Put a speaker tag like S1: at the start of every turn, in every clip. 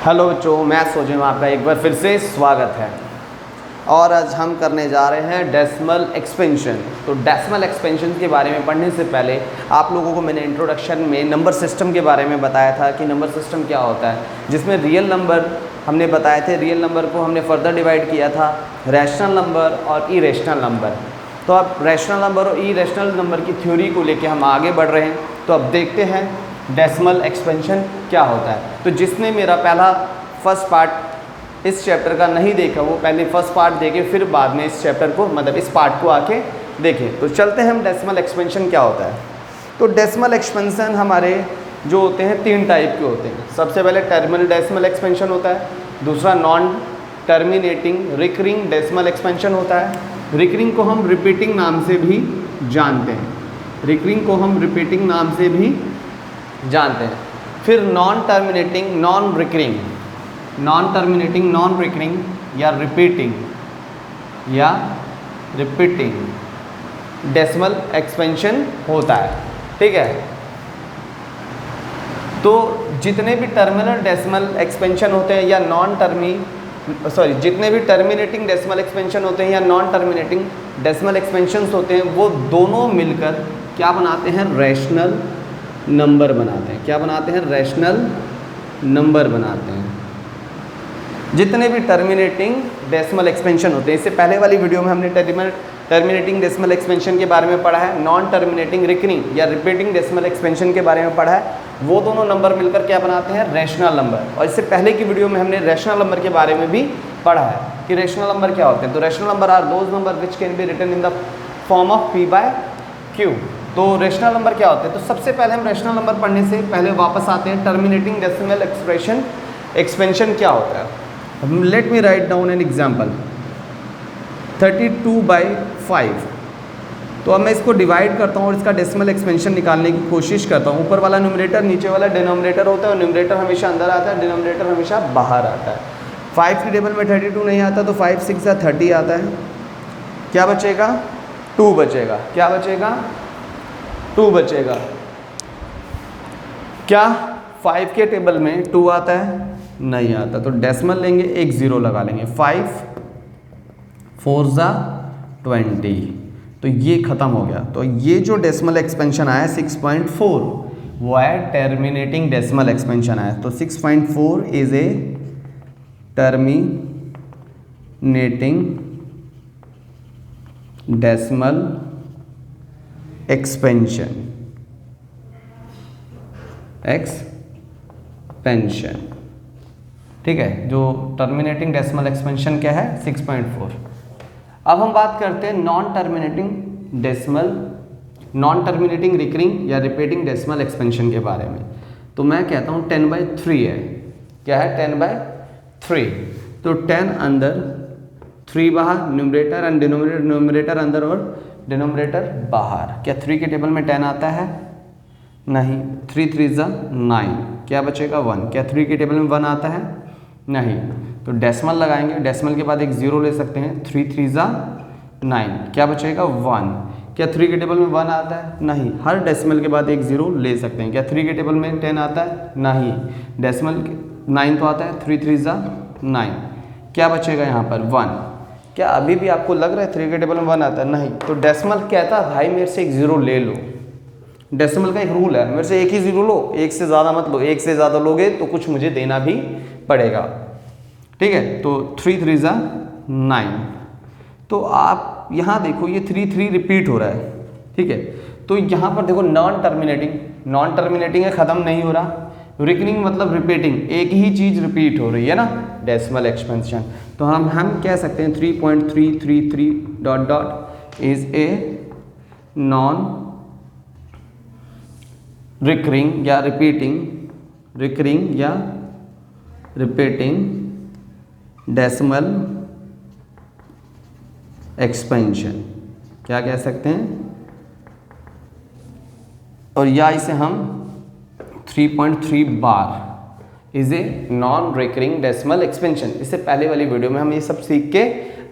S1: Hello बच्चों, मैं सोचूं आपका एक बार फिर से स्वागत है। और आज हम करने जा रहे हैं डेसिमल एक्सपेंशन। तो डेसिमल एक्सपेंशन के बारे में पढ़ने से पहले आप लोगों को मैंने इंट्रोडक्शन में नंबर सिस्टम के बारे में बताया था कि नंबर सिस्टम क्या होता है, जिसमें रियल नंबर हमने बताए थे। रियल नंबर को हमने फर्दर डिवाइड किया था रैशनल नंबर और इरेशनल नंबर। तो अब रैशनल नंबर और इरेशनल नंबर की थ्योरी को लेके हम आगे बढ़ रहे हैं। तो अब देखते हैं डेसिमल एक्सपेंशन क्या होता है। तो जिसने मेरा पहला फर्स्ट पार्ट इस चैप्टर का नहीं देखा, वो पहले फर्स्ट पार्ट देखे, फिर बाद में इस चैप्टर को मतलब इस पार्ट को आके देखें। तो चलते हैं हम डेसिमल एक्सपेंशन क्या होता है। तो डेसिमल एक्सपेंशन हमारे जो होते हैं तीन टाइप के होते हैं। सबसे पहले टर्मिनल डेसिमल एक्सपेंशन होता है, दूसरा non terminating recurring decimal expansion होता है। रिकरिंग को हम रिपीटिंग नाम से भी जानते हैं, रिकरिंग को हम रिपीटिंग नाम से भी जानते हैं। फिर non terminating non recurring, non terminating non recurring या रिपीटिंग डेसिमल एक्सपेंशन होता है। ठीक है, तो जितने भी टर्मिनल डेसिमल एक्सपेंशन होते हैं या जितने भी टर्मिनेटिंग डेसिमल एक्सपेंशन होते हैं या नॉन टर्मिनेटिंग डेसिमल एक्सपेंशंस होते हैं, वो दोनों मिलकर क्या बनाते हैं, रैशनल नंबर बनाते हैं। क्या बनाते हैं, रैशनल नंबर बनाते हैं। जितने भी टर्मिनेटिंग डेसिमल एक्सपेंशन होते हैं, इससे पहले वाली वीडियो में हमने टर्मिनेटिंग डेसिमल एक्सपेंशन के बारे में पढ़ा है, नॉन टर्मिनेटिंग रिकरिंग या रिपीटिंग डेसिमल एक्सपेंशन के बारे में पढ़ा है। वो दोनों नंबर मिलकर क्या बनाते हैं, रैशनल नंबर। और इससे पहले की वीडियो में हमने रैशनल नंबर के बारे में भी पढ़ा है कि रैशनल नंबर क्या होते हैं। तो rational number are those number which can be written in the form of p/q। तो रैशनल नंबर क्या होते हैं, तो सबसे पहले हम रैशनल नंबर पढ़ने से पहले वापस आते हैं टर्मिनेटिंग डेसिमल एक्सपेंशन क्या होता है। Let me write down an example 32/5। तो अब मैं इसको डिवाइड करता हूँ और इसका डेसिमल एक्सपेंशन निकालने की कोशिश करता हूँ। ऊपर वाला न्यूमरेटर नीचे वाला डिनोमिनेटर होता है और न्यूमरेटर हमेशा अंदर आता है, डिनोमिनेटर हमेशा बाहर आता है। 5 की टेबल में 32 नहीं आता, तो 5 6 30 आता है। क्या बचेगा, 2 बचेगा। क्या बचेगा, 2 बचेगा। क्या 5 के टेबल में 2 आता है, नहीं आता। तो डेसिमल लेंगे, एक 0 लगा लेंगे। 5 4 ज़ा 20। तो ये ख़त्म हो गया। तो ये जो डेसिमल एक्सपेंशन आया 6.4 वो है टर्मिनेटिंग डेसिमल एक्सपेंशन आया। तो 6.4 is a terminating decimal expansion. ठीक है, जो टर्मिनेटिंग डेसिमल एक्सपेंशन क्या है, 6.4। अब हम बात करते हैं नॉन टर्मिनेटिंग रिकरिंग या रिपीटिंग डेसिमल एक्सपेंशन के बारे में। तो मैं कहता हूँ 10/3 है। क्या है, 10/3। तो 10 अंदर, 3 बाहर, न्यूमरेटर एंड डिनोमिनेटर, न्यूमरेटर अंदर और डिनोमिनेटर बाहर। क्या 3 के टेबल में 10 आता है, नहीं। 3 3 ज़ा 9। क्या बचेगा, 1। क्या 3 के टेबल में 1 आता है, नहीं। तो डेसिमल लगाएंगे, डेसिमल के बाद एक 0 ले सकते हैं। 3 3 ज़ा 9। क्या बचेगा, 1। क्या 3 के टेबल में 1 आता है, नहीं। हर डेसिमल के बाद एक 0 ले सकते हैं। क्या 3 के टेबल में 10 आता है, नहीं। डेसिमल 9 तो आता है। 3 3 ज़ा 9। क्या बचेगा यहाँ पर, 1। क्या अभी भी आपको लग रहा है 3 के टेबल में 1 आता है, नहीं। तो डेसिमल कहता है भाई मेरे से एक 0 ले लो। डेसिमल का एक रूल है, मेरे से एक ही 0 लो, एक से ज़्यादा मत लो। एक से ज़्यादा लोगे तो कुछ मुझे देना भी पड़ेगा। ठीक है, तो 3 3 ज़ा 9। तो आप यहाँ देखो ये 3 3 रिपीट हो रहा है। ठीक है, तो यहाँ पर देखो नॉन टर्मिनेटिंग है, ख़त्म नहीं हो रहा। रिकरिंग मतलब रिपीटिंग, एक ही चीज़ रिपीट हो रही है ना, डेसिमल एक्सपेंशन। तो हम कह सकते हैं 3.333 dot dot is a non recurring या रिपीटिंग डेसिमल एक्सपेंशन। क्या कह सकते हैं, और या इसे हम 3.3 bar is a non recurring decimal expansion. इससे पहले वाली वीडियो में हम ये सब सीख के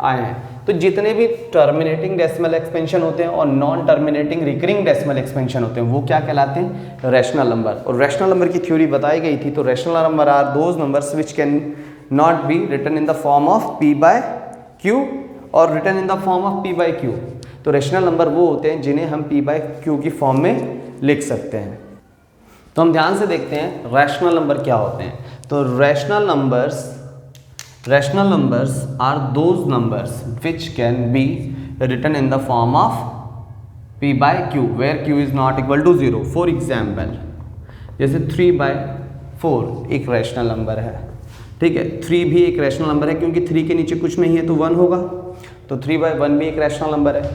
S1: आए हैं। तो जितने भी टर्मिनेटिंग डेसिमल एक्सपेंशन होते हैं और non terminating recurring decimal expansion होते हैं वो क्या कहलाते हैं? Rational number. और रैशनल नंबर की थ्योरी बताई गई थी। तो rational number are those numbers which can not be written in the form of p by q और written in the form of p by q। तो रैशनल नंबर वो होते हैं जिन्हें हम p बाय q की फॉर्म में लिख सकते हैं। तो हम ध्यान से देखते हैं रैशनल नंबर क्या होते हैं। तो rational numbers are those numbers which can be written in the form of p by q where q is not equal to 0। For example जैसे 3/4 एक रैशनल नंबर है, ठीक है। 3 भी एक रैशनल नंबर है क्योंकि 3 के नीचे कुछ नहीं है तो 1 होगा। तो 3/1 भी एक रैशनल नंबर है।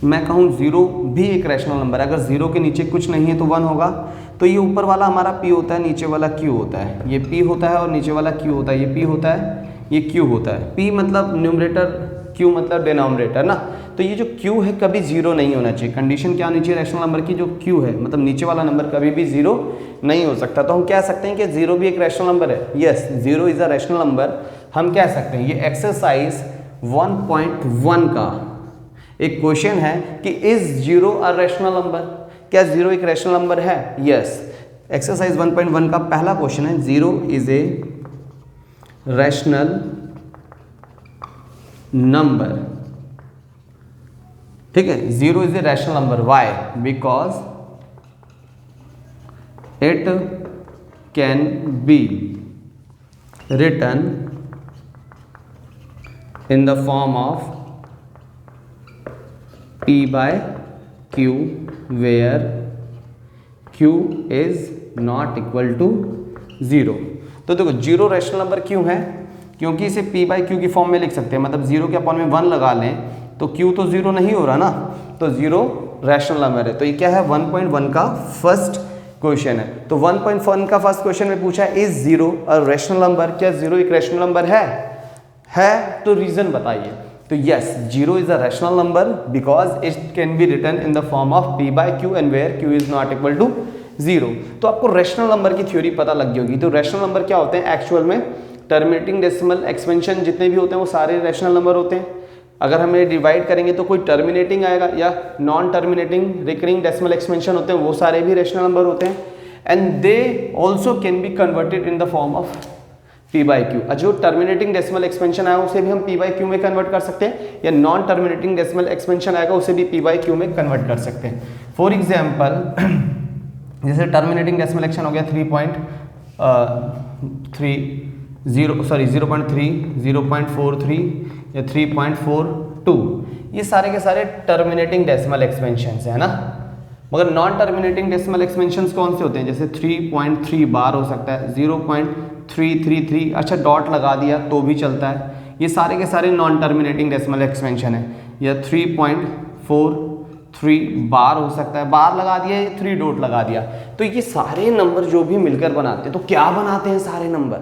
S1: मैं कहूँ 0 भी एक रैशनल नंबर है, अगर 0 के नीचे कुछ नहीं है तो 1 होगा। तो ये ऊपर वाला हमारा p होता है, नीचे वाला q होता है। ये p होता है और नीचे वाला q होता है। ये p होता है, ये q होता है। p मतलब न्यूमरेटर, q मतलब डिनोमिनेटर ना। तो ये जो q है कभी 0 नहीं होना चाहिए। कंडीशन क्या होनी चाहिए रैशनल नंबर की? जो q है मतलब नीचे वाला नंबर कभी भी 0 नहीं हो सकता। तो हम कह सकते हैं कि 0 भी एक रैशनल नंबर है। Yes, 0 is a rational number. हम कह सकते हैं। ये एक्सरसाइज 1.1 का एक क्वेश्चन है कि इज 0 अ रैशनल नंबर? क्या 0 एक रैशनल नंबर है? यस। एक्सरसाइज 1.1 का पहला क्वेश्चन है 0 इज ए रैशनल नंबर, ठीक है। 0 is a rational number. Why? Because it can be written in the form of p by q where q is not equal to 0। तो देखो 0 rational number क्यों है? क्योंकि इसे p by q की form में लिख सकते हैं। मतलब 0 के अपॉन में 1 लगा लें तो q तो 0 नहीं हो रहा ना, तो 0 रैशनल नंबर है। तो ये क्या है? 1.1 का फर्स्ट क्वेश्चन है। तो 1.1 का फर्स्ट क्वेश्चन में पूछा है इज 0 अ रैशनल नंबर? क्या 0 एक रैशनल नंबर है तो रीजन बताइए। तो yes, 0 is a rational number because it can be written in the form of p by q and where q is not equal to 0। तो आपको rational number की theory पता लग गई होगी। तो रैशनल नंबर क्या होते हैं एक्चुअल में? टर्मिनेटिंग डेसिमल एक्सपेंशन जितने भी होते हैं वो सारे रैशनल नंबर होते हैं। अगर हमें डिवाइड करेंगे तो कोई टर्मिनेटिंग आएगा या non terminating recurring decimal expansion होते हैं वो सारे भी रैशनल नंबर होते हैं। And they also can be converted in the form of p by Q. जो टर्मिनेटिंग डेसिमल एक्सपेंशन आया उसे भी हम p बाई क्यू में कन्वर्ट कर सकते हैं या नॉन टर्मिनेटिंग डेसिमल एक्सपेंशन आएगा उसे भी p बाई क्यू में कन्वर्ट कर सकते हैं। फॉर एग्जांपल जैसे टर्मिनेटिंग डेसिमल एक्सपेंशन हो गया 0.3, 0.43 या 3.42, ये सारे के सारे टर्मिनेटिंग डेसिमल एक्सपेंशन है ना। मगर नॉन टर्मिनेटिंग डेसिमल एक्सपेंशन कौन से होते हैं? जैसे 3.3 बार हो सकता है, 0.333, अच्छा डॉट लगा दिया तो भी चलता है। ये सारे के सारे नॉन टर्मिनेटिंग डेसिमल एक्सपेंशन है। या 3.43 बार हो सकता है, बार लगा दिया या 3 डॉट लगा दिया। तो ये सारे नंबर जो भी मिलकर बनाते हैं, तो क्या बनाते हैं सारे नंबर?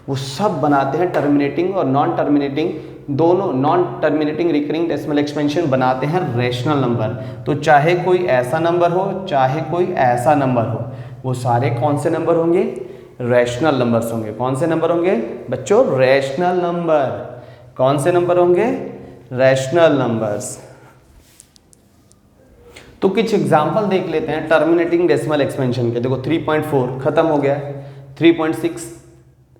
S1: वो सब बनाते हैं टर्मिनेटिंग और नॉन टर्मिनेटिंग, दोनों non terminating recurring decimal expansion बनाते हैं रैशनल नंबर। तो चाहे कोई ऐसा नंबर हो चाहे कोई ऐसा नंबर हो, वो सारे कौन से नंबर होंगे? रैशनल नंबर्स होंगे। कौन से नंबर होंगे बच्चों? Rational number. कौन से नंबर होंगे? Rational numbers. तो कुछ एग्जांपल देख लेते हैं टर्मिनेटिंग डेसिमल एक्सपेंशन के। देखो 3.4 खत्म हो गया, 3.6,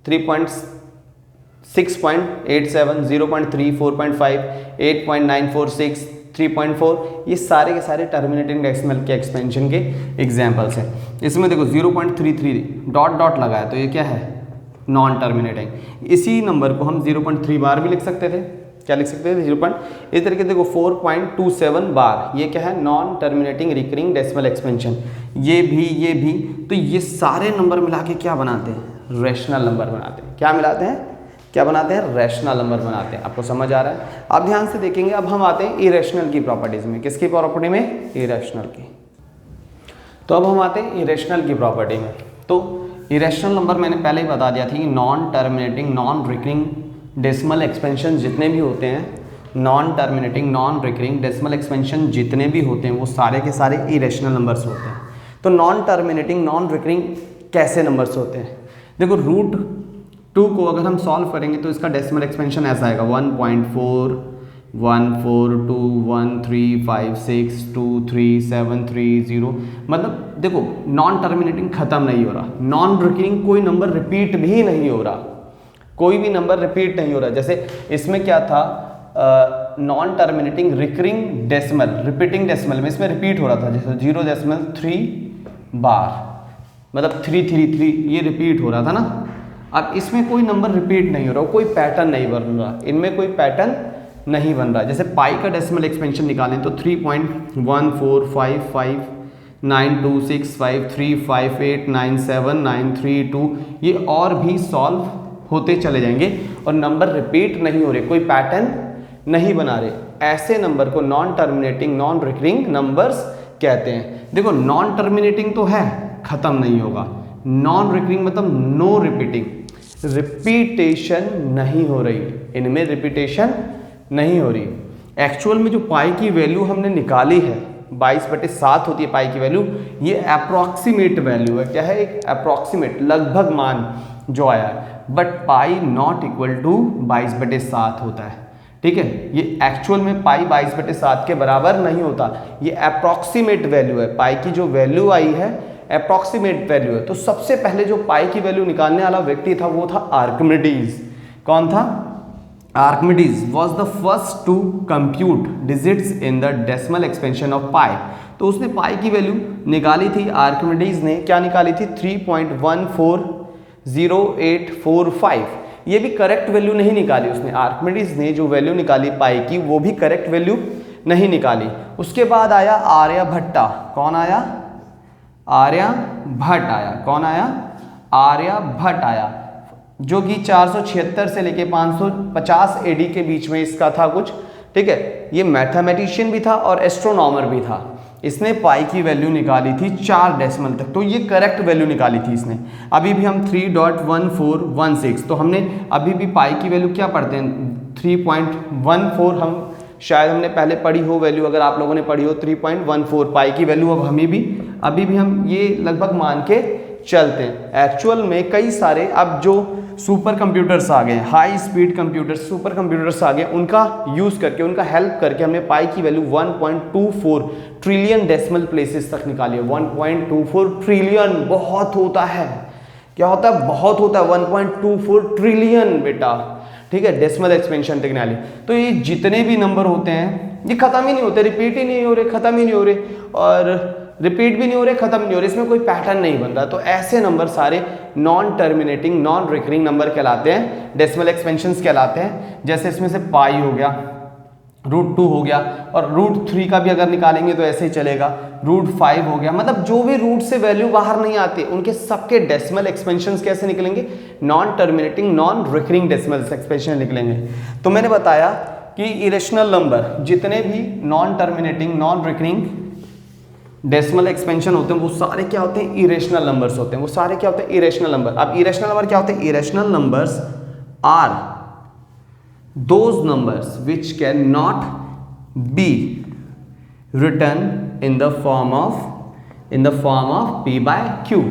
S1: 3.6.87, 0.3, 4.5, 8.946, 3.4, ये सारे के सारे टर्मिनेटिंग डेसिमल के एक्सपेंशन के एग्जांपल्स हैं। इसमें देखो 0.33 डॉट डॉट लगा है तो ये क्या है? Non terminating. इसी नंबर को हम 0.3 बार भी लिख सकते थे। क्या लिख सकते थे? 0. इस तरीके देखो 4.27 बार, ये क्या है? Non terminating recurring decimal expansion. ये भी तो ये सारे नंबर मिला के क्या बनाते हैं? रैशनल नंबर बनाते हैं। क्या मिलाते हैं? क्या बनाते हैं? रैशनल नंबर बनाते हैं। आपको समझ आ रहा है? आप ध्यान से देखेंगे। अब हम आते हैं इरेशनल की प्रॉपर्टीज में। किसकी प्रॉपर्टी में? इरेशनल की। तो अब हम आते हैं इरेशनल की प्रॉपर्टी में। तो इरेशनल नंबर मैंने पहले ही बता दिया थी, non terminating non recurring decimal expansion जितने भी होते हैं, non terminating non recurring decimal expansion जितने भी होते हैं वो सारे के सारे इरेशनल नंबर्स होते हैं। तो नॉन टर्मिनेटिंग नॉन रिकरिंग कैसे नंबर्स होते हैं? देखो √2 को अगर हम सॉल्व करेंगे तो इसका डेसिमल एक्सपेंशन ऐसा आएगा 1.4 1 4 2 1 3 5 6 2 3 7 3 0। मतलब देखो नॉन टर्मिनेटिंग खत्म नहीं हो रहा, नॉन रिकरिंग कोई नंबर रिपीट भी नहीं हो रहा, कोई भी नंबर रिपीट नहीं हो रहा। जैसे इसमें क्या था, non terminating recurring decimal, repeating decimal में इसमें रिपीट हो रहा था, जैसे 0.3 बार, मतलब 333 ये रिपीट हो रहा था ना। अब इसमें कोई नंबर रिपीट नहीं हो रहा, कोई पैटर्न नहीं बन रहा, इनमें कोई पैटर्न नहीं बन रहा। जैसे पाई का डेसिमल एक्सपेंशन निकालें तो 3.145592653589793 ये और भी सॉल्व होते चले जाएंगे और नंबर रिपीट नहीं हो रहे, कोई पैटर्न नहीं बना रहे। ऐसे नंबर को non terminating non recurring numbers कहते हैं। देखो नॉन टर्मिनेटिंग तो है, खत्म नहीं होगा, नॉन रिकरिंग मतलब नो रिपीटिंग, रिपीटेशन नहीं हो रही, इनमें रिपीटेशन नहीं हो रही। एक्चुअल में जो पाई की वैल्यू हमने निकाली है 22/7 होती है पाई की वैल्यू, ये अप्रॉक्सीमेट वैल्यू है। क्या है? एक अप्रॉक्सीमेट, लगभग मान जो आया है, but pi not equal to 22/7 होता है। ठीक है, ये एक्चुअल में पाई 22/7 के बराबर नहीं होता, ये अप्रॉक्सीमेट वैल्यू है। पाई की जो वैल्यू आई है अप्रॉक्सीमेट वैल्यू है। तो सबसे पहले जो पाई की वैल्यू निकालने वाला व्यक्ति था वो था आर्किमिडीज। कौन था? Archimedes was the first to compute digits in the decimal expansion of pi. तो उसने पाई की वैल्यू निकाली थी, आर्किमिडीज ने क्या निकाली थी? 3.140845। ये भी करेक्ट वैल्यू नहीं निकाली उसने, आर्किमिडीज ने जो वैल्यू निकाली पाई की वो भी करेक्ट वैल्यू नहीं निकाली। उसके बाद आया आर्यभट्टा। कौन आया? आर्यभट्ट आया। कौन आया? आर्यभट्ट आया, जो कि 476 से लेके 550 एडी के बीच में इसका था कुछ। ठीक है, ये मैथमेटिशियन भी था और एस्ट्रोनॉमर भी था। इसने पाई की वैल्यू निकाली थी 4 डेसिमल तक, तो ये करेक्ट वैल्यू निकाली थी इसने। अभी भी हम 3.1416, तो हमने अभी भी पाई की वैल्यू क्या पढ़ते हैं? 3.14, हम शायद हमने पहले पढ़ी हो वैल्यू, अगर आप लोगों ने पढ़ी हो 3.14 पाई की वैल्यू। अब अभी भी हम ये लगभग मान के चलते हैं। एक्चुअल में कई सारे अब जो सुपर कंप्यूटर्स आ गए, high speed computers, super computers आ गए, उनका यूज करके, उनका हेल्प करके हमने पाई की वैल्यू 1.24 ट्रिलियन डेसिमल प्लेसेस तक निकाली है। 1.24 ट्रिलियन बहुत होता है। क्या होता है? बहुत होता है, 1.24 ट्रिलियन बेटा। ठीक है, डेसिमल एक्सपेंशन टेक्नोलॉजी। तो ये जितने भी नंबर होते हैं ये खत्म ही नहीं होते, रिपीट ही नहीं हो रहे, खत्म ही नहीं हो रहे, और रिपीट भी नहीं हो रहे, खत्म नहीं हो रहे, इसमें कोई पैटर्न नहीं बन रहा। तो ऐसे नंबर सारे non terminating non recurring number कहलाते हैं, डेसिमल एक्सपेंशंस कहलाते हैं। जैसे इसमें से पाई हो गया, √2 हो गया, और √3 का भी अगर निकालेंगे तो ऐसे ही चलेगा, √5 हो गया। मतलब जो भी रूट से वैल्यू बाहर नहीं आती उनके सबके डेसिमल एक्सपेंशंस कैसे निकलेंगे? Non terminating non recurring decimal expansion निकलेंगे। तो मैंने बताया कि इरेशनल नंबर जितने भी non terminating non recurring decimal expansion होते हैं वो सारे क्या होते हैं? इरेशनल नंबर्स होते हैं। वो सारे क्या होते हैं? Irrational number. अब इरेशनल नंबर क्या होते हैं? Irrational numbers are those numbers which can not be written in the form of p/q।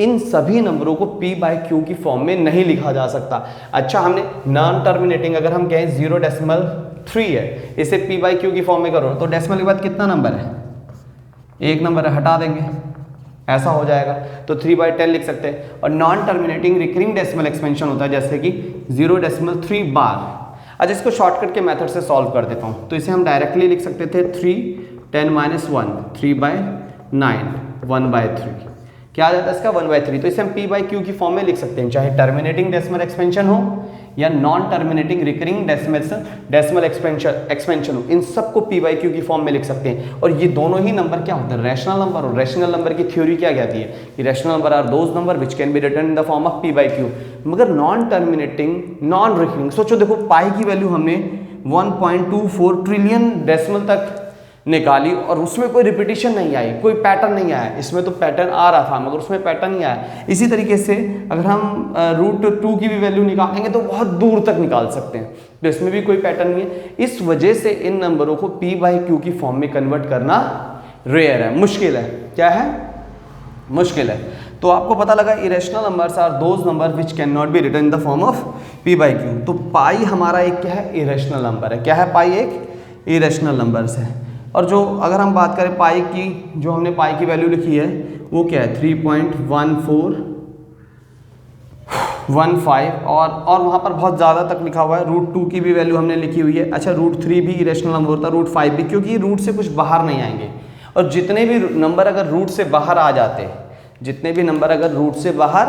S1: इन सभी नंबरों को p/q की फॉर्म में नहीं लिखा जा सकता। अच्छा, हमने नॉन टर्मिनेटिंग अगर हम कहें 0.3 है, इसे p/q की फॉर्म में करो तो डेसिमल के बाद कितना नंबर है? एक नंबर हटा देंगे, ऐसा हो जाएगा। तो 3/10 लिख सकते हैं। और non terminating recurring decimal expansion होता है जैसे कि 0.3 बार। अच्छा, इसको शॉर्टकट के मेथड से सॉल्व कर देता हूँ। तो इसे हम डायरेक्टली लिख सकते थे 3/10 - 3/9 1/3। क्या आ जाता है इसका? 1/3। तो इसे हम p/q की फॉर्म में लिख सकते हैं, चाहे टर्मिनेटिंग डेसिमल एक्सपेंशन हो या non terminating recurring decimal expansion हो, इन सबको p/q की फॉर्म में लिख सकते हैं। और ये दोनों ही नंबर क्या होते हैं? Rational number. और रैशनल नंबर की थ्योरी क्या कहती है कि rational number are those number which can be written in the form of p/q। मगर नॉन टर्मिनेटिंग नॉन रिकरिंग, सोचो देखो पाई की वैल्यू हमने 1.24 ट्रिलियन डेसिमल तक निकाली और उसमें कोई रिपीटिशन नहीं आई, कोई पैटर्न नहीं आया। इसमें तो पैटर्न आ रहा था मगर उसमें पैटर्न नहीं आया। इसी तरीके से अगर हम √2 की भी वैल्यू निकालेंगे तो बहुत दूर तक निकाल सकते हैं, तो इसमें भी कोई पैटर्न नहीं है। इस वजह से इन नंबरों को p/q की फॉर्म में कन्वर्ट करना रेयर है, मुश्किल है। क्या है? मुश्किल है। तो आपको पता लगा irrational numbers are those number which can not be written in the form of p by q. तो पाई हमारा एक क्या है, इरेशनल नंबर है। क्या है, पाई एक इरेशनल नंबर्स है। और जो अगर हम बात करें पाई की, जो हमने पाई की वैल्यू लिखी है वो क्या है 3.1415 और वहाँ पर बहुत ज़्यादा तक लिखा हुआ है। √2 की भी वैल्यू हमने लिखी हुई है। अच्छा √3 भी इरेशनल नंबर होता है, √5 भी, क्योंकि ये रूट से कुछ बाहर नहीं आएंगे। और जितने भी नंबर अगर रूट से बाहर आ जाते, जितने भी नंबर अगर रूट से बाहर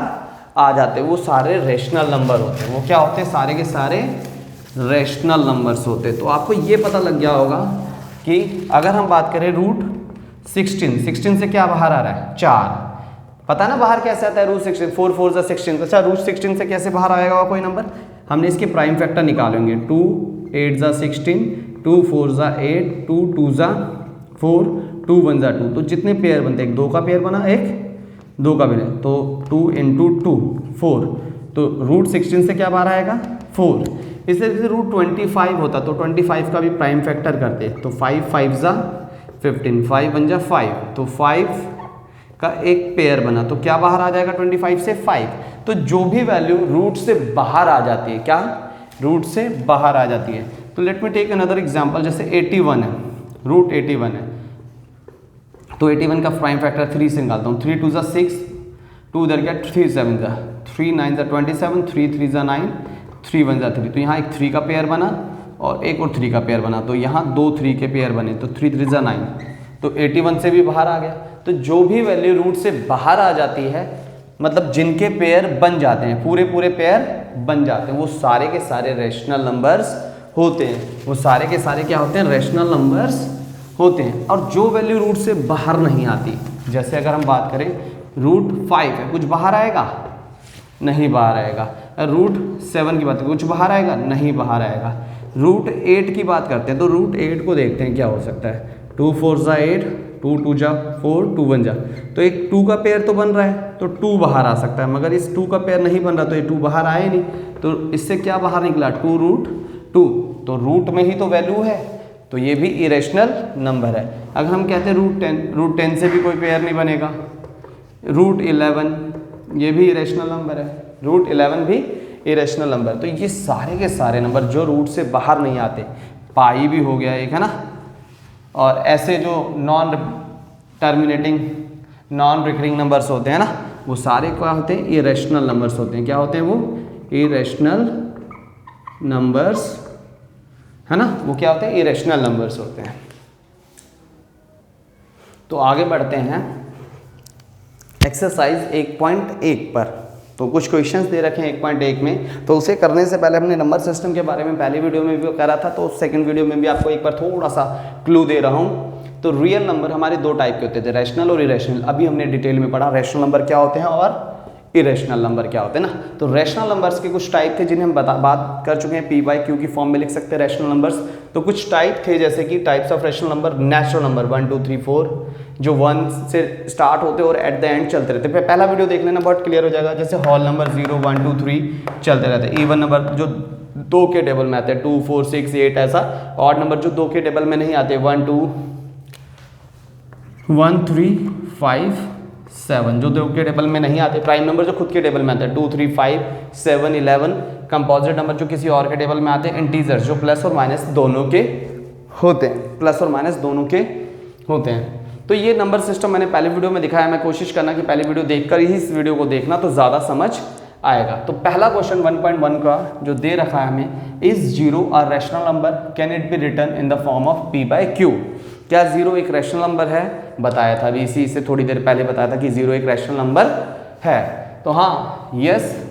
S1: आ जाते वो सारे रेशनल नंबर होते हैं। वो क्या होते हैं, सारे के सारे रेशनल नंबर्स होते हैं। तो आपको ये पता लग गया होगा कि अगर हम बात करें √16 से क्या बाहर आ रहा है 4, पता है ना बाहर कैसे आता है √16, 4 4 जा 16। अच्छा √16 से कैसे बाहर आएगा कोई नंबर, हमने इसके प्राइम फैक्टर निकालेंगे। 2 8 जा 16, 2 4 जा 8, 2 2 जा 4, 2 1 जा 2। तो जितने पेयर बनते हैं, एक 2 का पेयर बना, एक 2 का पेयर, तो 2 × 2 4। तो √16 से क्या बाहर आएगा 4। इसी तरह से √25 होता तो 25 का भी प्राइम फैक्टर करते, तो 5 5 जा 15, 5 1 जा 5, तो 5 का एक पेयर बना, तो क्या बाहर आ जाएगा 25 से 5। तो जो भी वैल्यू रूट से बाहर आ जाती है, क्या रूट से बाहर आ जाती है। तो let me take another example, जैसे 81 है, √81 है, तो 81 का प्राइम फैक्टर 3 से निकालता हूँ। 3 2 जा 6, 2 इधर क्या 3 7 जा, 3 9 जा 27, 3 3 जा 9, 3 1 जा 3। तो यहाँ एक 3 का पेयर बना और एक और 3 का पेयर बना, तो यहाँ 2 3 के पेयर बने, तो 3 3 जा 9, तो 81 से भी बाहर आ गया। तो जो भी वैल्यू रूट से बाहर आ जाती है, मतलब जिनके पेयर बन जाते हैं, पूरे पूरे पेयर बन जाते हैं, वो सारे के सारे रेशनल नंबर्स होते हैं। वो सारे के सारे क्या होते हैं, रेशनल नंबर्स होते हैं। और जो वैल्यू रूट से बाहर नहीं आती, जैसे अगर हम बात करें √5 है, कुछ बाहर आएगा नहीं बाहर आएगा। √7 की बात करें, कुछ बाहर आएगा नहीं बाहर आएगा। √8 की बात करते हैं, तो √8 को देखते हैं क्या हो सकता है। 2 4 जा 8, 2 2 जा 4, 2 1 जा, तो एक 2 का पेयर तो बन रहा है, तो 2 बाहर आ सकता है। मगर इस 2 का पेयर नहीं बन रहा, तो ये 2 बाहर आए नहीं, तो इससे क्या बाहर निकला 2√2। तो रूट में ही तो वैल्यू है, तो ये भी इरेशनल नंबर है। अगर हम कहते हैं √10 से भी कोई पेयर नहीं बनेगा। √11 ये भी इरेशनल नंबर है, √11 भी इरेशनल नंबर। तो ये सारे के सारे नंबर जो रूट से बाहर नहीं आते, पाई भी हो गया एक, है ना, और ऐसे जो non terminating non recurring numbers होते हैं ना, वो सारे क्या होते हैं, इरेशनल नंबर्स होते हैं। क्या होते हैं वो, इरेशनल नंबर्स, है ना, वो क्या होते हैं, इरेशनल नंबर्स होते हैं। तो आगे बढ़ते हैं एक्सरसाइज 1.1 पर। तो कुछ क्वेश्चंस दे रखे हैं 1.1 में, तो उसे करने से पहले हमने नंबर सिस्टम के बारे में पहले वीडियो में भी करा था, तो सेकंड वीडियो में भी आपको एक बार थोड़ा सा क्लू दे रहा हूँ। तो रियल नंबर हमारे 2 टाइप के होते थे, रैशनल और इरेशनल। अभी हमने डिटेल में पढ़ा रैशनल नंबर क्या होते हैं और इरेशनल नंबर क्या होते हैं ना। तो रैशनल नंबर्स के कुछ टाइप थे जिन्हें हम बात कर चुके हैं, p/q की फॉर्म में लिख सकते हैं रैशनल नंबर्स। तो कुछ टाइप थे, जैसे कि types of rational number, natural number 1 2 3 4, जो 1 से स्टार्ट होते और एट द एंड चलते रहते। पहला वीडियो देख लेना, बहुत क्लियर हो जाएगा। जैसे होल नंबर 0 1 2 3 चलते रहते। इवन नंबर जो 2 के टेबल में आते हैं 2 4 6 8, ऐसा। ऑड नंबर जो 2 के टेबल में नहीं आते 1 2 1 3 5 7, जो 2 के टेबल में नहीं आते। प्राइम नंबर जो खुद के टेबल में आते हैं 2 3 5 7 11। कंपोजिट नंबर जो किसी और के टेबल में आते हैं। इंटीजर्स जो प्लस और माइनस दोनों के होते हैं, प्लस और माइनस दोनों के होते हैं। तो ये नंबर सिस्टम मैंने पहले वीडियो में दिखाया। मैं कोशिश करना कि पहले वीडियो देखकर ही इस वीडियो को देखना, तो ज़्यादा समझ आएगा। तो पहला क्वेश्चन 1.1 का जो दे रखा है हमें, is 0 a rational number, can it be written in the form of p/q। क्या 0 एक रैशनल नंबर है? बताया था अभी इसी से थोड़ी देर पहले बताया था कि 0 एक रैशनल नंबर है। तो हाँ, yes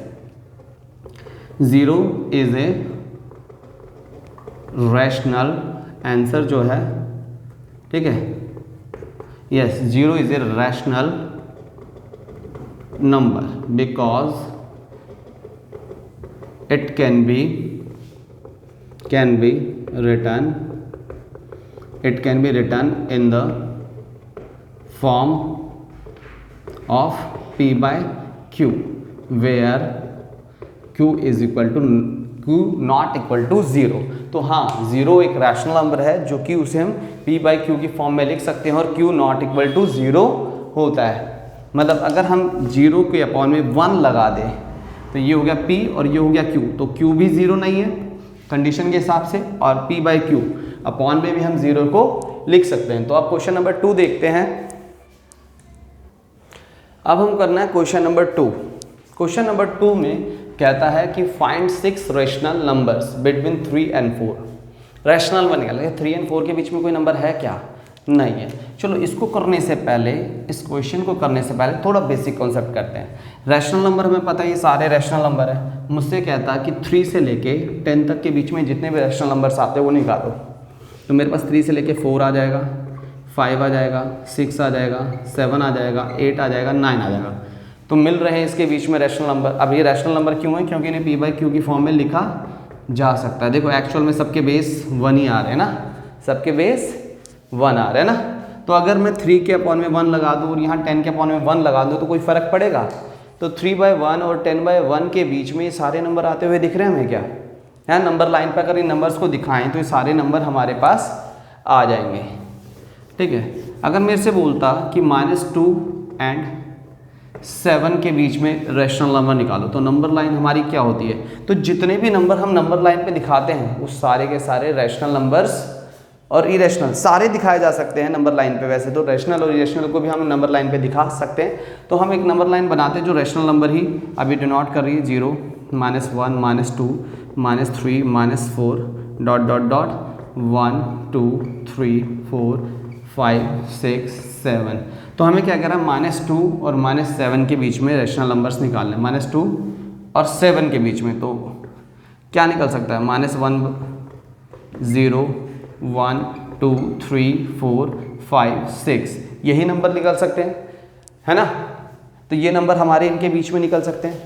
S1: 0 is a rational, answer जो है, ठीक है, yes 0 is a rational number because it can be written in the form of p/q where q not equal to 0। तो हाँ, 0 एक रैशनल नंबर है जो कि उसे हम p/q की फॉर्म में लिख सकते हैं और q नॉट इक्वल टू 0 होता है। मतलब अगर हम 0 के अपॉन में 1 लगा दें तो ये हो गया P और ये हो गया Q, तो Q भी 0 नहीं है कंडीशन के हिसाब से, और P बाई Q अपॉन में भी हम 0 को लिख सकते हैं। तो अब क्वेश्चन नंबर 2 देखते हैं। अब हम करना है क्वेश्चन नंबर 2। क्वेश्चन नंबर 2 में कहता है कि find 6 rational numbers between 3 and 4। Rational one निकाल, 3 एंड 4 के बीच में कोई नंबर है क्या? नहीं है। चलो इसको करने से पहले, इस क्वेश्चन को करने से पहले थोड़ा बेसिक कॉन्सेप्ट करते हैं। रैशनल नंबर हमें पता है ये सारे रैशनल नंबर है। मुझसे कहता है कि 3 से लेके 10 तक के बीच में जितने भी रैशनल नंबर्स आते हैं वो निकालो। तो मेरे पास 3 से लेके 4 आ जाएगा, 5 आ जाएगा, 6 आ जाएगा, 7 आ जाएगा, 8 आ जाएगा, 9 आ जाएगा। तो मिल रहे हैं इसके बीच में रैशनल नंबर। अब ये रैशनल नंबर क्यों है? क्योंकि इन्हें P बाई Q की फॉर्म में लिखा जा सकता है। देखो एक्चुअल में सबके बेस 1 ही आ रहे हैं ना, सबके बेस 1 आ रहे हैं ना। तो अगर मैं 3 के अपॉन में 1 लगा दूँ और यहाँ 10 के अपॉन में 1 लगा दूँ तो कोई फ़र्क पड़ेगा? तो 3/1 और 10/1 के बीच में ये सारे नंबर आते हुए दिख रहे हैं हमें क्या? है नंबर लाइन पर अगर इन नंबर्स को दिखाएं तो ये सारे नंबर हमारे पास आ जाएंगे। ठीक है, अगर मेरे से बोलता कि -2 एंड 7 के बीच में रैशनल नंबर निकालो तो नंबर लाइन हमारी क्या होती है? तो जितने भी नंबर हम नंबर लाइन पे दिखाते हैं वो सारे के सारे रैशनल नंबर्स और इरेशनल सारे दिखाए जा सकते हैं नंबर लाइन पे। वैसे तो रैशनल और इरेशनल को भी हम नंबर लाइन पे दिखा सकते हैं। तो हम एक नंबर लाइन बनाते हैं जो रैशनल नंबर ही अभी डिनोट कर रही है, 0, -1, -2, -3, -4, डॉट डॉट डॉट 1 2 3 4 5 6 7। तो हमें क्या कह रहा है? -2 और -7 के बीच में रैशनल नंबर्स निकालने, -2 और 7 के बीच में। तो क्या निकल सकता है? -1 0 1 2 3 4 5 6 यही नंबर निकल सकते हैं, है ना। तो ये नंबर हमारे इनके बीच में निकल सकते हैं,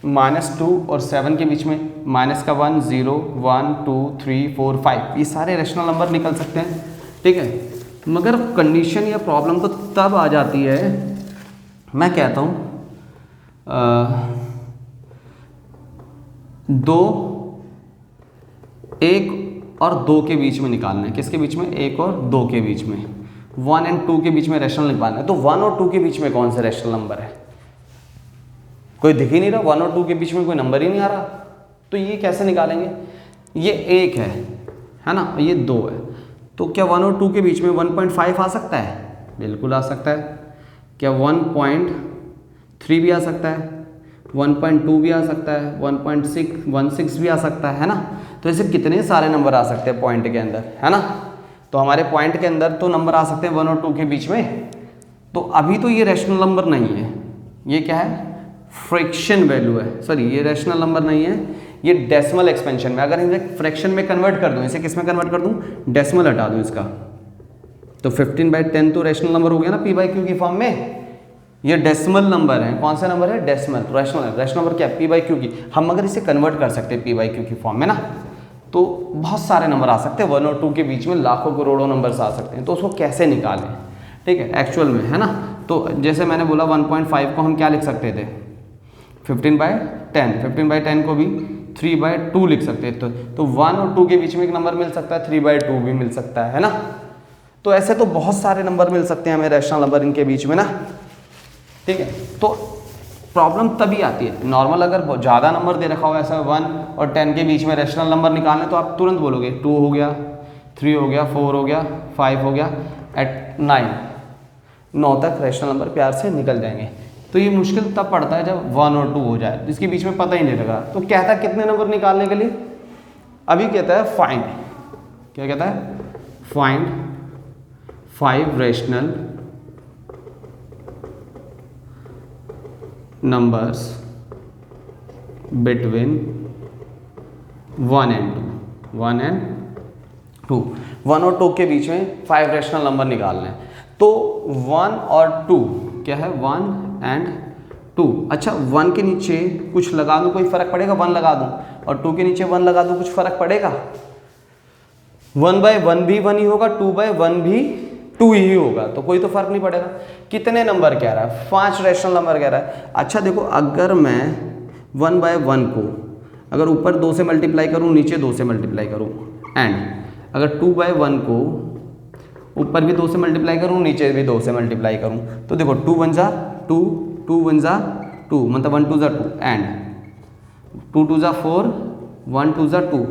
S1: -2 और 7 के बीच में, -1 0 1 2 3 4 5 ये सारे रैशनल नंबर निकल सकते हैं। ठीक है, मगर कंडीशन या प्रॉब्लम तो तब आ जाती है, मैं कहता हूँ 2 1 और 2 के बीच में निकालना है। किसके बीच में? 1 और 2 के बीच में। 1 एंड 2 के बीच में रैशनल निकालना है। तो 1 और 2 के बीच में कौन सा रैशनल नंबर है? कोई दिख ही नहीं रहा, 1 और 2 के बीच में कोई नंबर ही नहीं आ रहा। तो ये कैसे निकालेंगे? ये 1 है ना, ये 2 है। तो क्या 1 और 2 के बीच में 1.5 आ सकता है? बिल्कुल आ सकता है। क्या 1.3 भी आ सकता है? 1.2 भी आ सकता है, 1.6 भी आ सकता है ना। तो ऐसे कितने सारे नंबर आ सकते हैं पॉइंट के अंदर, है ना। तो हमारे पॉइंट के अंदर तो नंबर आ सकते हैं 1 और 2 के बीच में। तो अभी तो ये रैशनल नंबर नहीं है, ये क्या है? फ्रैक्शन वैल्यू है। सॉरी, ये रैशनल नंबर नहीं है, ये डेसिमल एक्सपेंशन में। अगर इसे फ्रैक्शन में कन्वर्ट कर दूं, इसे किस में कन्वर्ट कर दूं? डेसिमल हटा दूं इसका, तो 15/10 तो रैशनल नंबर हो गया ना P बाई Q की फॉर्म में। ये डेसिमल नंबर है। कौन सा नंबर है? डेसिमल। रैशनल नंबर क्या है? P बाई Q की। हम अगर इसे कन्वर्ट कर सकते हैं P बाई Q की फॉर्म में ना, तो बहुत सारे नंबर आ सकते हैं। 1 और 2 के बीच में लाखों करोड़ों नंबर्स आ सकते हैं। तो उसको कैसे निकालें? ठीक है, एक्चुअल में, है ना। तो जैसे मैंने बोला 1.5 को हम क्या लिख सकते थे? 15/10। 15/10 को भी 3/2 लिख सकते थे। तो 1 और 2 के बीच में एक नंबर मिल सकता है, 3/2 भी मिल सकता है ना। तो ऐसे तो बहुत सारे नंबर मिल सकते हैं हमें रैशनल नंबर इनके बीच में ना। ठीक है, तो प्रॉब्लम तभी आती है नॉर्मल अगर ज़्यादा नंबर दे रखा हो, ऐसा 1 और 10 के बीच में रैशनल नंबर निकालने, तो आप तुरंत बोलोगे 2 हो गया, 3 हो गया, 4 हो गया, 5 हो गया, एट 9 तक रैशनल नंबर प्यार से निकल जाएंगे। तो ये मुश्किल तब पड़ता है जब 1 और 2 हो जाए, इसके बीच में पता ही नहीं लगा। तो कहता है कितने नंबर निकालने के लिए? अभी कहता है फाइंड, क्या कहता है? Find 5 rational numbers between 1 and 2। 1 and 2, 1 और 2 के बीच में 5 रैशनल नंबर निकालने हैं। तो 1 और 2 क्या है? 1 and 2। अच्छा, 1 के नीचे कुछ लगा दूँ, कोई फ़र्क पड़ेगा? 1 लगा दूँ, और 2 के नीचे 1 लगा दूँ, कुछ फ़र्क पड़ेगा? 1/1 भी 1 ही होगा, 2/1 भी 2 ही होगा, तो कोई तो फर्क नहीं पड़ेगा। कितने नंबर कह रहा है? 5 रैशनल नंबर कह रहा है। अच्छा देखो, अगर मैं 1/1 को अगर ऊपर 2 से मल्टीप्लाई करूँ, नीचे 2 से मल्टीप्लाई करूँ, एंड अगर 2/1 को ऊपर भी 2 से मल्टीप्लाई करूँ, नीचे भी 2 से मल्टीप्लाई करूँ, तो देखो 2 1 जा 2, 2 1 जा 2 मतलब 1 2 जा 2 एंड 2 2 जा 4, 1 2 जा 2।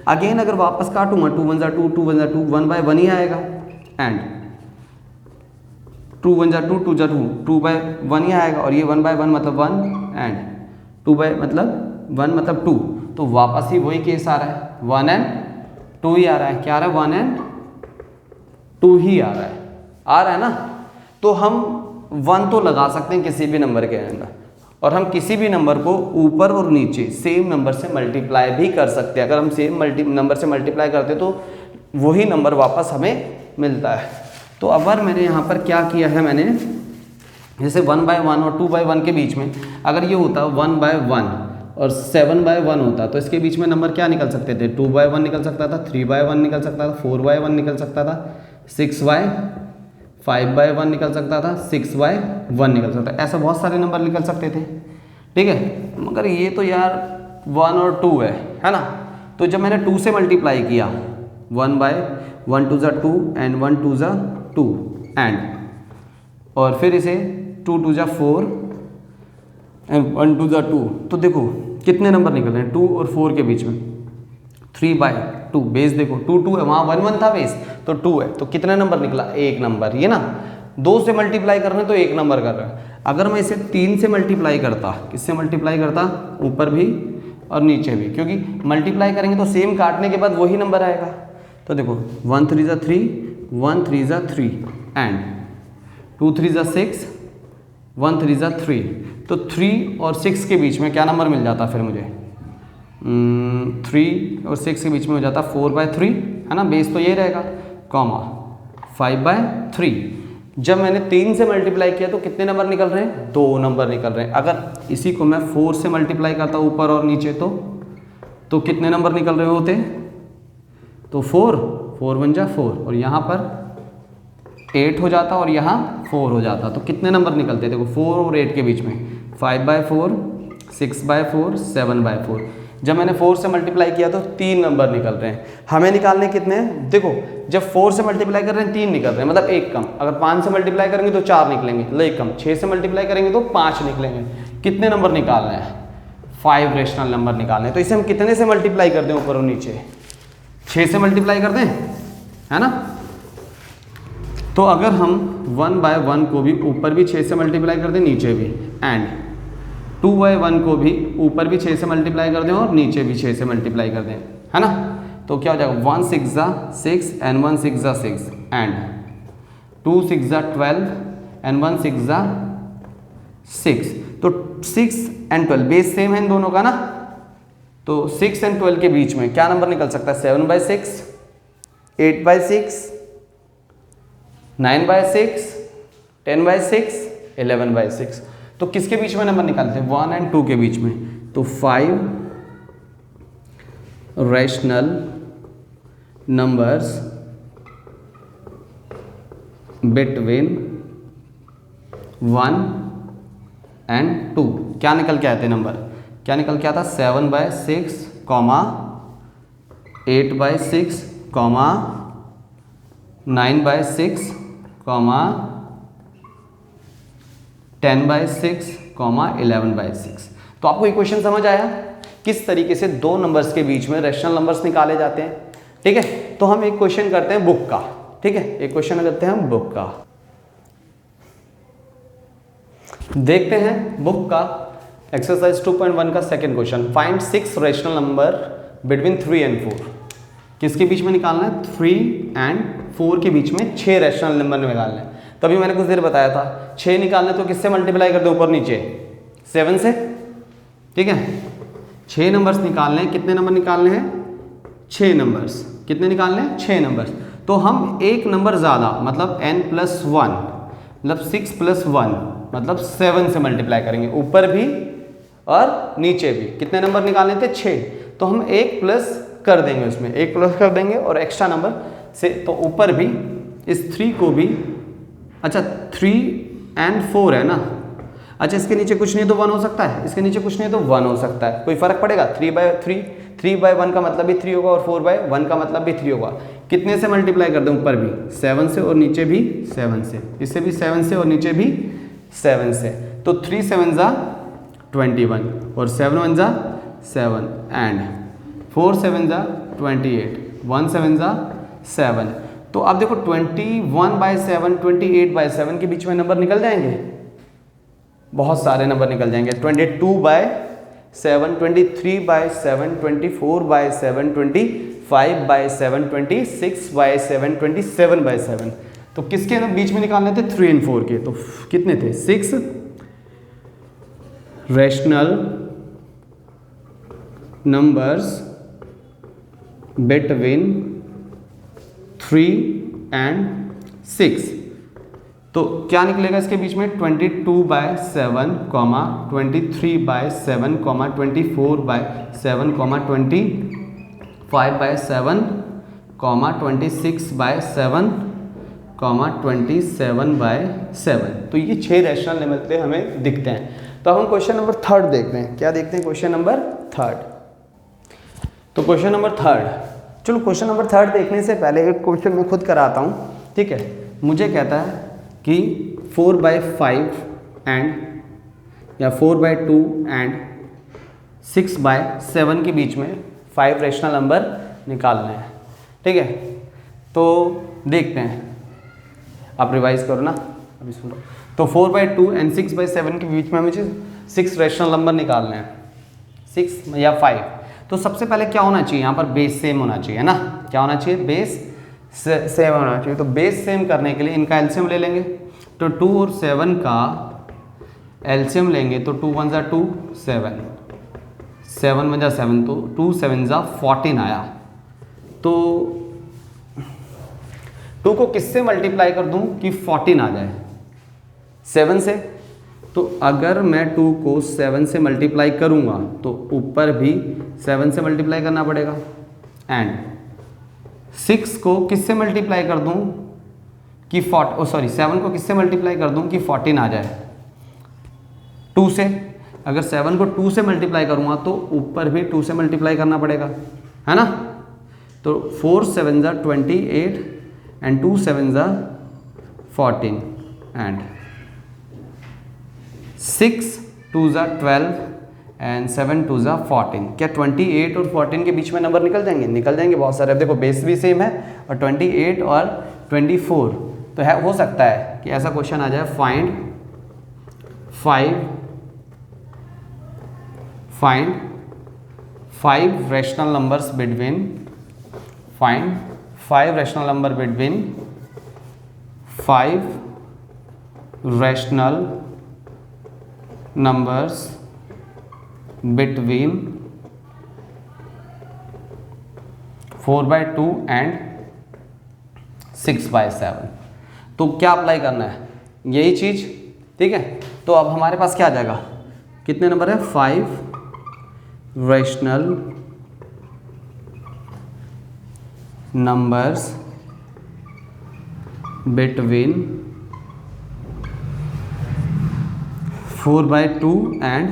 S1: अगेन अगर वापस काटूंगा 2 1 जा 2, 2 1 जा 2, 1 बाय 1 ही आएगा एंड 2 1 जा 2, 2 जा 2, 2 बाय 1 ही आएगा और ये 1 बाय 1 मतलब 1 एंड 2 बाय मतलब 1 मतलब 2। तो वापस ही वही केस आ रहा है, 1 एंड 2 ही आ रहा है। क्या आ रहा है? 1 एंड 2 ही आ रहा है ना। तो हम 1 तो लगा सकते हैं किसी भी नंबर के अंदर और हम किसी भी नंबर को ऊपर और नीचे सेम नंबर से मल्टीप्लाई भी कर सकते हैं। अगर हम सेम नंबर से मल्टीप्लाई करते तो वही नंबर वापस हमें मिलता है। तो अगर मैंने यहाँ पर क्या किया है, मैंने जैसे 1 बाय 1 और 2 बाय 1 के बीच में अगर ये होता 1 बाय 1 और 7 बाय 1 होता तो इसके बीच में नंबर क्या निकल सकते थे? 2 बाय 1 निकल सकता था, 3 बाय 1 निकल सकता था, 4 बाय 1 निकल सकता था, 6 बाय 5 बाय 1 निकल सकता था, 6 बाय 1 निकल सकता था। ऐसा बहुत सारे नंबर निकल सकते थे, ठीक है। मगर ये तो यार 1 और 2 है ना। तो जब मैंने 2 से मल्टीप्लाई किया 1 बाय 1 2 जा 2 एंड 1 2 जा 2 एंड और फिर इसे 2 2 जा 4 एंड 1 2 जा 2, तो देखो कितने नंबर निकल रहे हैं 2 और 4 के बीच में। 3 बाय 2 बेस देखो 2 2 है, वहाँ 1 1 था बेस तो 2 है, तो कितना नंबर निकला? एक नंबर। ये ना 2 से मल्टीप्लाई कर रहे हैं तो एक नंबर कर रहे हैं। अगर मैं इसे 3 से मल्टीप्लाई करता, किससे मल्टीप्लाई करता? ऊपर भी और नीचे भी, क्योंकि मल्टीप्लाई करेंगे तो सेम काटने के बाद वही नंबर आएगा। तो देखो 1 3 जा 3, 1 3 जा 3 एंड 2 3 जा 6, 1 3 जा 3। तो 3 और 6 के बीच में क्या नंबर मिल जाता फिर मुझे? 3 और 6 के बीच में हो जाता 4 बाय 3 है ना, बेस तो ये रहेगा, कॉमा 5 बाय 3। जब मैंने 3 से मल्टीप्लाई किया तो कितने नंबर निकल रहे हैं? 2 नंबर निकल रहे हैं। अगर इसी को मैं 4 से मल्टीप्लाई करता ऊपर और नीचे तो कितने नंबर निकल रहे होते? तो 4 4 1 जा 4 और यहाँ पर 8 हो जाता और यहाँ 4 हो जाता, तो कितने नंबर निकलते? देखो 4 और 8 के बीच में 5 बाय 4, 6 बाय 4, 7 बाय 4। जब मैंने 4 से मल्टीप्लाई किया तो 3 नंबर निकल रहे हैं। हमें निकालने कितने हैं? देखो जब 4 से मल्टीप्लाई कर रहे हैं 3 निकल रहे हैं, मतलब एक कम। अगर 5 से मल्टीप्लाई करेंगे तो 4 निकलेंगे, मतलब एक कम। 6 से मल्टीप्लाई करेंगे तो 5 निकलेंगे। कितने नंबर निकालने हैं? 5 रेशनल नंबर निकालने हैं। तो इसे हम कितने से मल्टीप्लाई कर दें ऊपर और नीचे? 6 से मल्टीप्लाई कर दें, है ना। तो अगर हम 1 बाय 1 को भी ऊपर भी 6 से मल्टीप्लाई कर दें, नीचे भी, एंड 2 बाय 1 को भी ऊपर भी 6 से मल्टीप्लाई कर दें और नीचे भी 6 से मल्टीप्लाई कर दें, है ना, तो क्या हो जाएगा? 1 6 जा 6 एंड 1 6 जा 6 एंड 2 6 जा 12 एंड 1 6 जा 6। तो 6 एंड 12 बेस सेम है इन दोनों का ना, तो 6 एंड 12 के बीच में क्या नंबर निकल सकता है? 7 by 6, 8 by 6, 9 by 6, 10 by 6, 11 by 6। तो किसके बीच में नंबर निकालते हैं? 1 एंड 2 के बीच में। तो 5 रैशनल नंबर्स बिटवीन 1 एंड 2 क्या निकल के आते नंबर? क्या निकल के आता? 7 by 6, 8 by 6, 9 by 6, 10 by 6, 11 by 6। तो आपको इक्वेशन समझ आया किस तरीके से दो नंबर्स के बीच में रैशनल नंबर्स निकाले जाते हैं, ठीक है। तो हम एक क्वेश्चन करते हैं बुक का, ठीक है, एक क्वेश्चन करते हैं हम बुक का। देखते हैं बुक का एक्सरसाइज 2.1 का second question. Find 6 rational number between 3 and 4। किसके बीच में निकालना है? 3 एंड 4 के बीच में 6 रैशनल नंबर निकालना है। तभी मैंने कुछ देर बताया था 6 निकालने तो किससे मल्टीप्लाई कर दो ऊपर नीचे? 7 से, ठीक है। 6 नंबर्स निकालने हैं। कितने नंबर निकालने हैं? 6 नंबर्स। कितने निकालने हैं? 6 नंबर्स। तो हम एक नंबर ज़्यादा मतलब n+1 मतलब 6+1 मतलब 7 से मल्टीप्लाई करेंगे ऊपर भी और नीचे भी। कितने नंबर निकालने थे? 6। तो हम एक प्लस कर देंगे, उसमें एक प्लस कर देंगे और एक्स्ट्रा नंबर से, तो ऊपर भी इस 3 को भी, अच्छा 3 एंड 4 है ना, अच्छा इसके नीचे कुछ नहीं तो 1 हो सकता है, इसके नीचे कुछ नहीं तो 1 हो सकता है, कोई फर्क पड़ेगा? 3/1 का मतलब भी 3 होगा और 4/1 का मतलब भी 3 होगा। कितने से मल्टीप्लाई कर दें? ऊपर भी 7 से और नीचे भी 7 से, इससे भी 7 से और नीचे भी 7 से। तो 3 7 ज़ा 21 और 7 1 ज़ा 7 एंड 4 7 ज़ा 28, 1 7 ज़ा 7। तो अब देखो 21/7 28/7 के बीच में नंबर निकल जाएंगे, बहुत सारे नंबर निकल जाएंगे। 22/7 23/7 24/7 25/7 26/7 27/7। तो किसके बीच में निकालने थे? 3 और 4 के। तो कितने थे? 6 रैशनल नंबर्स बिटवीन 3 एंड 6। तो क्या निकलेगा इसके बीच में? 22/7, 23/7, 24/7, 25/7, 26/7, 27/7। तो ये 6 रैशनल नंबर हमें दिखते हैं। तो हम क्वेश्चन नंबर 3 देखते हैं। क्या देखते हैं? Question number 3। तो क्वेश्चन नंबर 3, चलो क्वेश्चन नंबर 3 देखने से पहले एक क्वेश्चन मैं खुद कराता हूँ, ठीक है। मुझे कहता है कि 4/5 एंड या 4/2 एंड 6/7 के बीच में 5 रैशनल नंबर निकालने हैं, ठीक है। तो देखते हैं, आप रिवाइज करो ना, अभी सुनो। तो 4/2 एंड 6/7 के बीच में मुझे 6 रैशनल नंबर निकालने हैं, 6 या 5। तो सबसे पहले क्या होना चाहिए? यहाँ पर बेस सेम होना चाहिए, है ना। क्या होना चाहिए? बेस सेम होना चाहिए। तो बेस सेम करने के लिए इनका एलसीएम ले लेंगे। तो 2 और 7 का एलसीएम लेंगे तो 2 1 ज़ा 2 7, 7 1 ज़ा 7, तो 2 7 ज़ा 14 आया। तो 2 को किससे मल्टीप्लाई कर दूं कि 14 आ जाए? 7 से। तो अगर मैं 2 को 7 से मल्टीप्लाई करूंगा तो ऊपर भी 7 से मल्टीप्लाई करना पड़ेगा। एंड 6 को किससे मल्टीप्लाई कर दूं कि 7 को किससे मल्टीप्लाई कर दूं कि 14 आ जाए? 2 से। अगर 7 को 2 से मल्टीप्लाई करूंगा तो ऊपर भी 2 से मल्टीप्लाई करना पड़ेगा, है ना। तो 4 7 ज़ा 28 एंड 2 7 ज़ा 14 एंड 6 2 ज़ा 12 एंड 7 2 ज़ा 14। क्या 28 और 14 के बीच में नंबर निकल जाएंगे? निकल जाएंगे बहुत सारे। अब देखो बेस भी सेम है और 28 और 24 तो है, हो सकता है कि ऐसा क्वेश्चन आ जाए, find 5 rational numbers between 5 rational number between 5 rational numbers between 4/2 and 6/7। तो क्या अप्लाई करना है? यही चीज, ठीक है। तो अब हमारे पास क्या आ जाएगा? कितने नंबर है? 5 रैशनल नंबर्स बिटवीन 4/2 एंड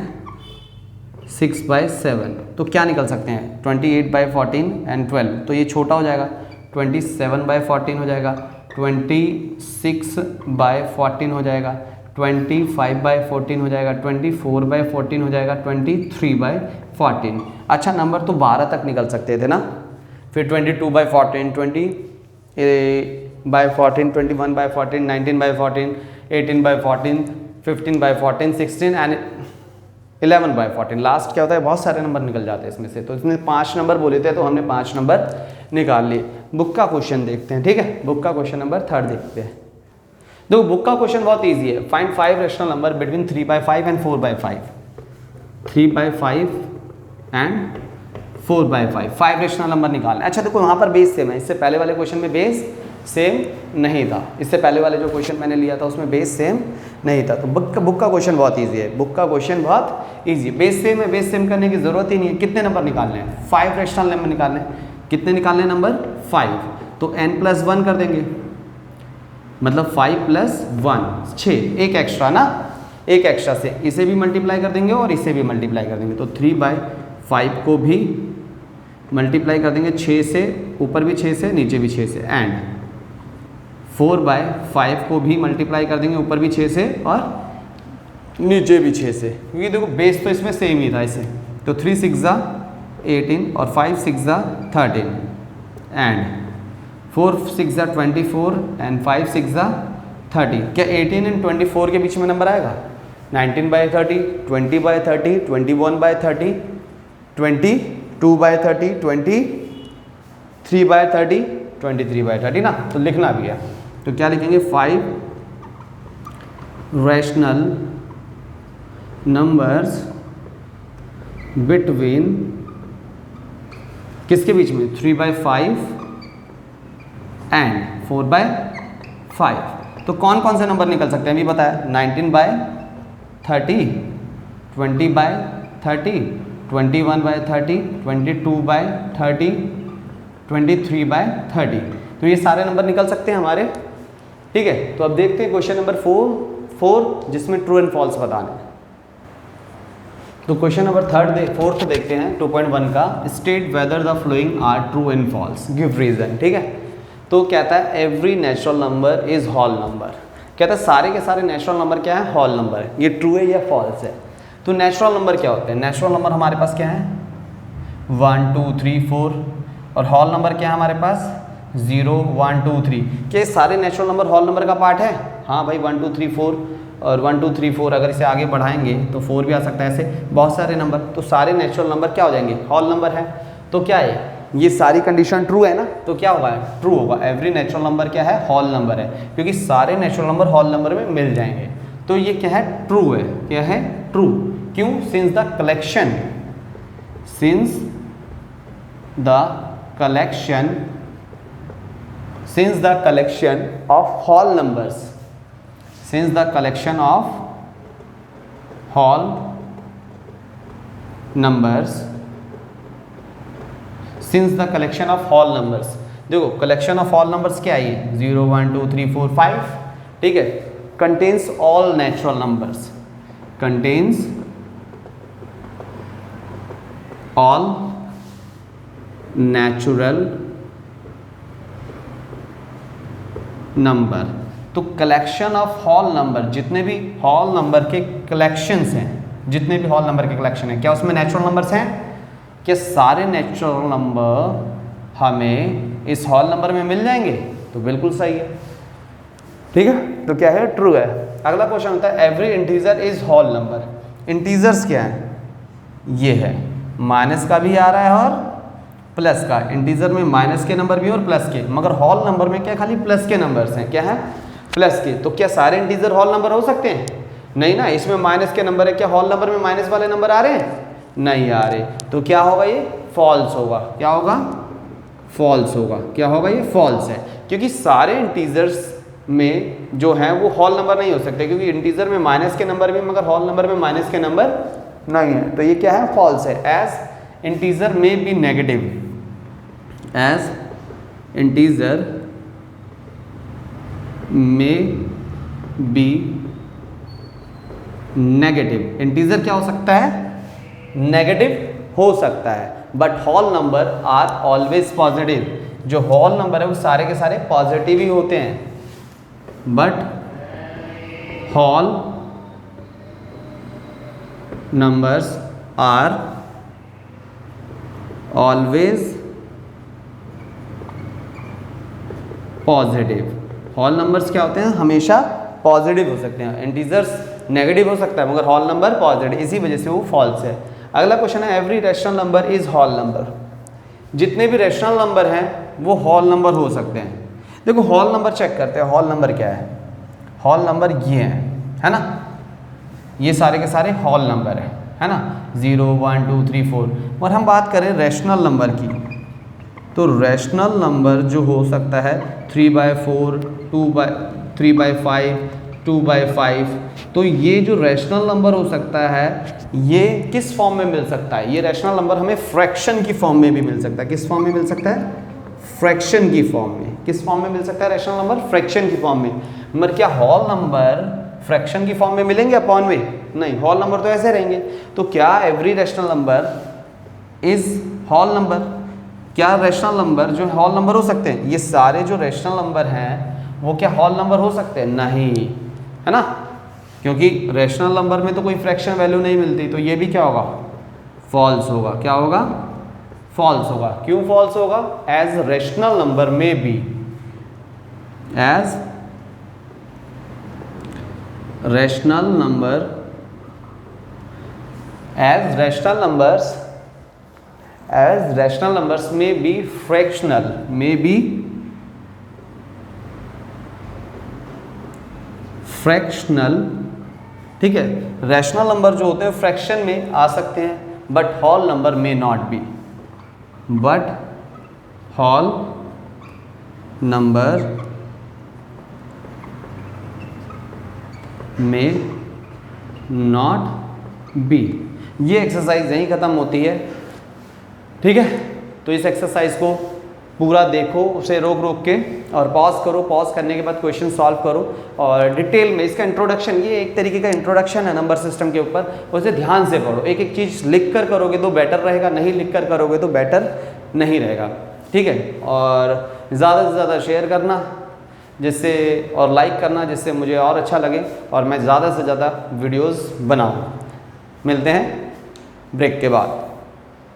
S1: 6/7। तो क्या निकल सकते हैं? 28/14 एंड 12। तो ये छोटा हो जाएगा, 27/14 हो जाएगा, 26/14 हो जाएगा, 25/14 हो जाएगा, 24/14 हो जाएगा, 23/14। अच्छा, नंबर तो 12 तक निकल सकते थे ना। फिर 22/14, 20/14, 21/14, 19/14, 18/14, 15/14, 16 एंड 11/14। लास्ट क्या होता है? बहुत सारे नंबर निकल जाते हैं इसमें से। तो इसमें 5 नंबर बोले थे तो हमने 5 नंबर निकाल लिए। बुक का क्वेश्चन देखते हैं, ठीक है। बुक का क्वेश्चन नंबर 3 देखते हैं। देखो बुक का क्वेश्चन बहुत इजी है। Find 5 rational number between 3/5 and 4/5। 3/5 and 4/5 5 rational number निकालना। अच्छा देखो यहाँ पर बेस सेम है। इससे पहले वाले क्वेश्चन में बेस सेम नहीं था। इससे पहले वाले जो क्वेश्चन मैंने लिया था उसमें बेस सेम नहीं था। तो बुक का क्वेश्चन बहुत इजी है। बुक का क्वेश्चन बहुत इजी। बेस सेम है, बेस सेम करने की जरूरत ही नहीं है। कितने नंबर निकालने हैं? 5 रैशनल नंबर निकालने। कितने निकालने हैं नंबर? 5। तो n+1 कर देंगे, मतलब 5+1 6, एक एक्स्ट्रा ना, एक एक्स्ट्रा से इसे भी मल्टीप्लाई कर देंगे और इसे भी मल्टीप्लाई कर देंगे। तो 3/5 को भी मल्टीप्लाई कर देंगे 6 से, ऊपर भी 6 से नीचे भी 6 से, एंड 4/5 को भी मल्टीप्लाई कर देंगे ऊपर भी 6 से और नीचे भी 6 से, क्योंकि देखो बेस तो इसमें सेम ही था इसे। तो 3 6 18 और 5 6 13 एंड 4 6 24 एंड 5 6 30। क्या 18 एंड 24 के बीच में नंबर आएगा? 19/30, 20/30, 21/30, 22/30, 23/30, 23/30 ना। तो लिखना भी है, तो क्या लिखेंगे? 5 रैशनल नंबर्स बिटवीन, किसके बीच में? 3/5 एंड 4/5। तो कौन कौन से नंबर निकल सकते हैं अभी बताया? 19/30, 20/30, 21/30, 22/30, 23/30। तो ये सारे नंबर निकल सकते हैं हमारे। ठीक है, तो अब देखते हैं क्वेश्चन नंबर 4 जिसमें ट्रू एंड फॉल्स बताना है। तो क्वेश्चन नंबर 4 देखते हैं 2.1 का। State whether the following are true and false, give reason. ठीक है, तो कहता है every natural number is whole number. कहता है सारे के सारे नेचुरल नंबर क्या है? होल नंबर है। ये ट्रू है या फॉल्स है? तो नेचुरल नंबर क्या होते हैं? नेचुरल नंबर हमारे पास क्या है? 1 2 3 4। और होल नंबर क्या है हमारे पास? 0 1 2 3। क्या सारे नेचुरल नंबर होल नंबर का पार्ट है? हाँ भाई, 1 2 3 4 और 1 2 3 4। अगर इसे आगे बढ़ाएंगे तो 4 भी आ सकता है, ऐसे बहुत सारे नंबर। तो सारे नेचुरल नंबर क्या हो जाएंगे? होल नंबर है। तो क्या है ये सारी कंडीशन ट्रू है ना, तो क्या होगा? ट्रू होगा। एवरी नेचुरल नंबर क्या है? होल नंबर है, क्योंकि सारे नेचुरल नंबर होल नंबर में मिल जाएंगे। तो ये क्या है? ट्रू है। क्या है? ट्रू। क्यों? Since the collection of whole numbers, since the collection of whole numbers, since the collection of whole numbers, देखो collection of whole numbers क्या है? 0 1 2 3 4 5। ठीक है, contains all natural numbers, contains all natural number। तो collection of whole number, जितने भी whole number के collections हैं, जितने भी होल नंबर के कलेक्शन हैं, क्या उसमें नेचुरल नंबर्स हैं? क्या सारे नेचुरल नंबर हमें इस होल नंबर में मिल जाएंगे? तो बिल्कुल सही है। ठीक है, तो क्या है? ट्रू है। अगला क्वेश्चन होता है every integer is whole number. Integers क्या है? ये है, माइनस का भी आ रहा है और प्लस का। इंटीजर में माइनस के नंबर भी और प्लस के, मगर होल नंबर में क्या खाली प्लस के नंबर्स हैं। क्या है? प्लस के। तो क्या सारे इंटीजर होल नंबर हो सकते हैं? नहीं ना, इसमें माइनस के नंबर है। क्या होल नंबर में माइनस वाले नंबर आ रहे हैं? नहीं आ रहे। तो क्या होगा? ये फॉल्स होगा। क्या होगा? फॉल्स होगा। क्या होगा? ये फॉल्स है, क्योंकि सारे इंटीजर्स में जो है वो होल नंबर नहीं हो सकते, क्योंकि इंटीजर में माइनस के नंबर भी मगर होल नंबर में माइनस के नंबर नहीं है। तो ये क्या है? फॉल्स है। As integer may be negative, as integer may be negative. Integer क्या हो सकता है? नेगेटिव हो सकता है, but whole number are always positive. जो होल नंबर है वो सारे के सारे पॉजिटिव ही होते हैं, but whole numbers are always positive. Whole numbers क्या होते हैं? हमेशा पॉजिटिव हो सकते हैं। इंटीजर्स नेगेटिव हो सकता है, मगर होल नंबर पॉजिटिव, इसी वजह से वो फॉल्स है। अगला क्वेश्चन है every rational number is whole number. जितने भी रैशनल नंबर हैं वो होल नंबर हो सकते हैं। देखो होल नंबर चेक करते हैं। होल नंबर क्या है? होल नंबर ये है ना, ये सारे के सारे होल नंबर है ना, 0 1 2 3 4। और हम बात करें रैशनल नंबर की, तो रैशनल नंबर जो हो सकता है 3/4, 3/5, 2/5। तो ये जो रैशनल नंबर हो सकता है ये किस फॉर्म में मिल सकता है? ये रैशनल नंबर हमें फ्रैक्शन की फॉर्म में भी मिल सकता है। किस फॉर्म में मिल सकता है? फ्रैक्शन की फॉर्म में। किस फॉर्म में मिल सकता है रैशनल नंबर? फ्रैक्शन की फॉर्म में। मगर क्या होल नंबर फ्रैक्शन की फॉर्म में मिलेंगे अपॉन में? नहीं, होल नंबर तो ऐसे रहेंगे। तो क्या every rational number is whole number? क्या रैशनल नंबर जो होल नंबर हो सकते हैं? ये सारे जो रैशनल नंबर हैं वो क्या होल नंबर हो सकते हैं? नहीं, है ना। क्योंकि रैशनल नंबर में तो कोई फ्रैक्शन वैल्यू नहीं मिलती, तो ये भी क्या होगा, फॉल्स होगा। क्या होगा, फॉल्स होगा। क्यों फॉल्स होगा, as rational number may be, as rational number, as rational numbers, as rational numbers may be fractional, may be fractional. ठीक है, रैशनल नंबर जो होते हैं फ्रैक्शन में आ सकते हैं, but whole number may not be, but whole number may not be. ये एक्सरसाइज यहीं खत्म होती है। ठीक है, तो इस एक्सरसाइज को पूरा देखो, उसे रोक रोक के और पॉज करो, पॉज करने के बाद क्वेश्चन सॉल्व करो और डिटेल में इसका इंट्रोडक्शन, ये एक तरीके का इंट्रोडक्शन है नंबर सिस्टम के ऊपर, उसे ध्यान से पढ़ो। एक एक चीज़ लिख कर करोगे तो बेटर रहेगा, नहीं लिख कर करोगे तो बेटर नहीं रहेगा। ठीक है, और ज़्यादा से ज़्यादा शेयर करना जिससे, और लाइक करना जिससे मुझे और अच्छा लगे और मैं ज़्यादा से ज़्यादा वीडियोज़ बनाऊँ। मिलते हैं ब्रेक के बाद।